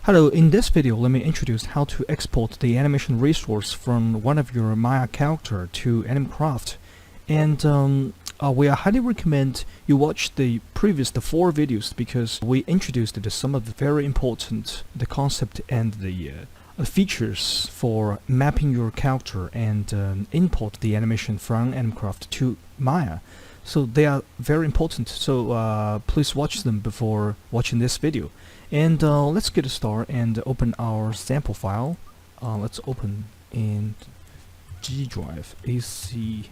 Hello, in this video let me introduce how to export the animation resource from one of your Maya character to AnimCraft. And we highly recommend you watch the previous 4 videos because we introduced some of the very important concept and the features for mapping your character and import the animation from AnimCraft to Maya. So they are very important, so please watch them before watching this video. And let's get started and open our sample file. Let's open in G Drive AC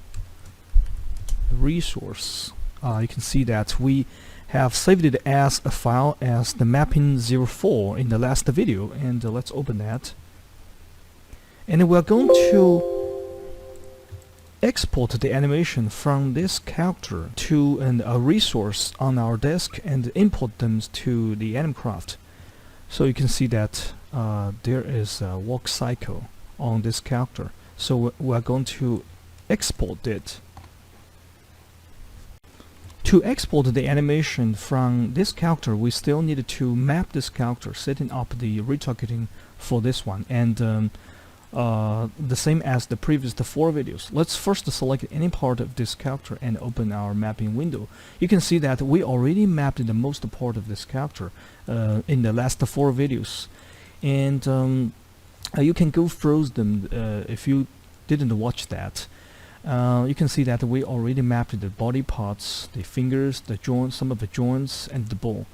resource. You can see that we have saved it as a file as the mapping04 in the last video, and let's open that. And we're going to export the animation from this character to a resource on our disk and import them to the AnimCraft. So you can see that there is a walk cycle on this character. So we're going to export it. To export the animation from this character, we still need to map this character, setting up the retargeting for this one, and the same as the previous 4 videos. Let's first select any part of this character and open our mapping window. You can see that we already mapped the most part of this character in the last 4 videos, and you can go through them if you didn't watch that. You can see that we already mapped the body parts, the fingers, the joints, some of the joints, and the ball.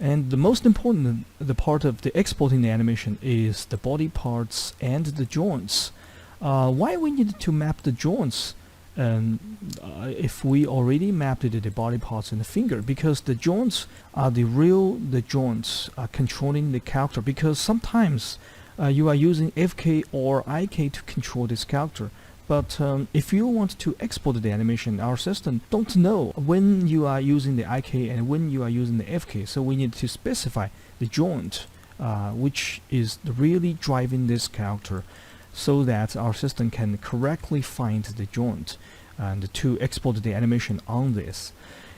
And the most important the part of the exporting the animation is the body parts and the joints. Why we need to map the joints if we already mapped the body parts and the finger? Because the joints are the joints controlling the character. Because sometimes you are using FK or IK to control this character. But if you want to export the animation, our system don't know when you are using the IK and when you are using the FK. So we need to specify the joint, which is really driving this character, so that our system can correctly find the joint and to export the animation on this.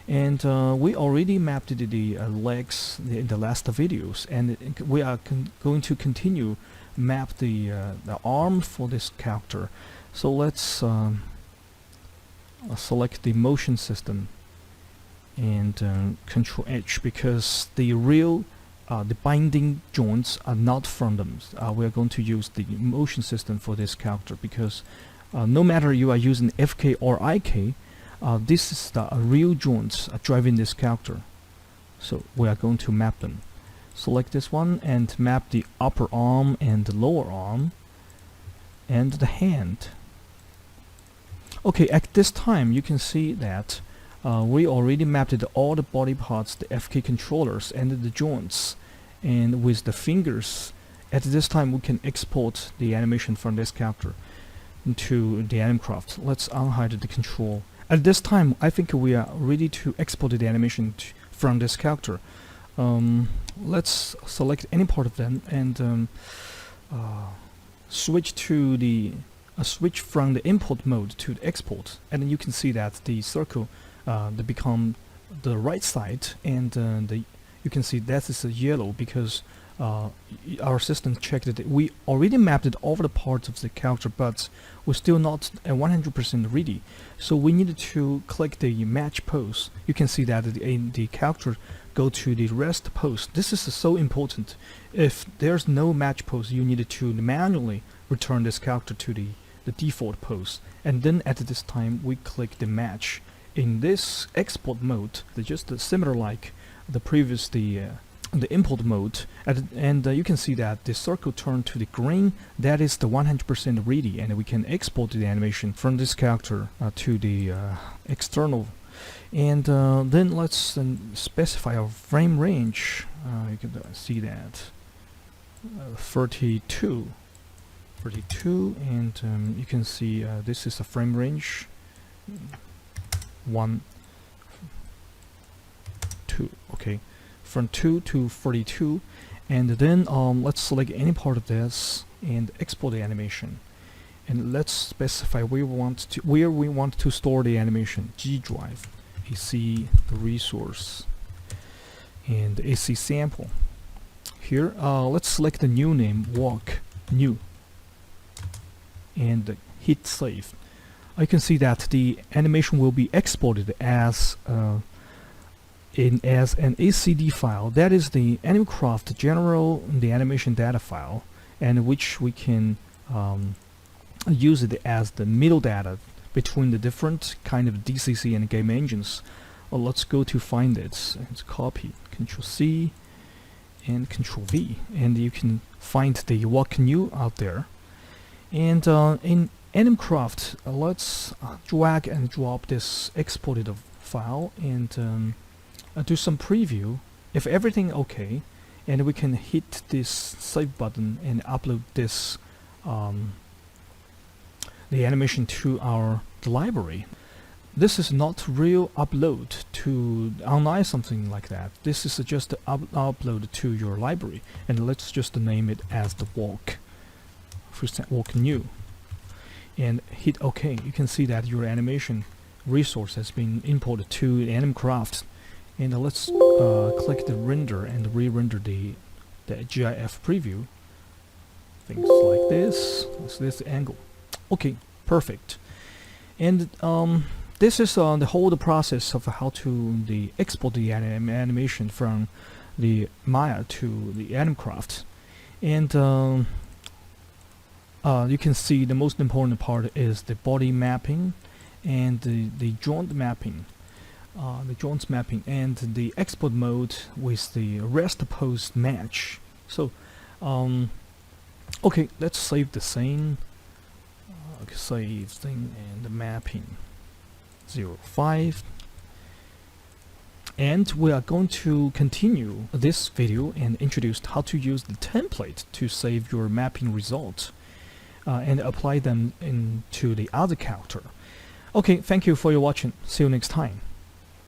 And we already mapped the legs in the last videos, and we are going to continue map the arm for this character. So let's select the motion system and Control H, because the binding joints are not from them. We are going to use the motion system for this character, because no matter you are using FK or IK, this is the real joints driving this character. So we are going to map them. Select this one and map the upper arm and the lower arm and the hand. Okay, at this time you can see that we already mapped all the body parts, the FK controllers and the joints, and with the fingers. At this time we can export the animation from this character into the AnimCraft. Let's unhide the control. At this time I think we are ready to export the animation from this character. Let's select any part of them and switch from the import mode to the export, and then you can see that the circle they become the right side, and you can see that is a yellow because our system checked that we already mapped all the parts of the character, but we're still not 100% ready. So we needed to click the match pose. You can see that the character go to the rest pose. This is so important. If there's no match pose, you needed to manually return this character to the default pose, and then at this time we click the match. In this export mode, they're just similar like the previous the import mode, and you can see that the circle turned to the green. That is the 100% ready, and we can export the animation from this character to the external. And then let's specify our frame range. You can see that 32, and you can see this is a frame range 1, 2. Okay, from 2 to 42, and then let's select any part of this and export the animation. And let's specify where we want to store the animation. G Drive, AC the resource, and AC sample. here. Let's select the new name, walk new, and hit save. You can see that the animation will be exported as an ACD file. That is the Animecraft general the animation data file, and which we can use it as the middle data between the different kind of DCC and game engines. Well, let's go to find it and copy, Control C and Control V, and you can find the walk new out there. And in Animecraft, let's drag and drop this exported file and do some preview. If everything okay, and we can hit this save button and upload this the animation to the library. This is not real upload to online, something like that. This is just upload to your library, and let's just name it as the walk. First, walk new, and hit OK. You can see that your animation resource has been imported to Animecraft. And let's click the render and re-render the GIF preview. Things like this. That's this angle. Okay, perfect. And this is the whole process of how to export the animation from the Maya to the Animecraft. And you can see the most important part is the body mapping and the joint mapping. The joints mapping and the export mode with the rest pose match. So okay, let's save the scene. Save thing and the mapping 05, and we are going to continue this video and introduce how to use the template to save your mapping results and apply them into the other character. Okay, thank you for your watching. See you next time.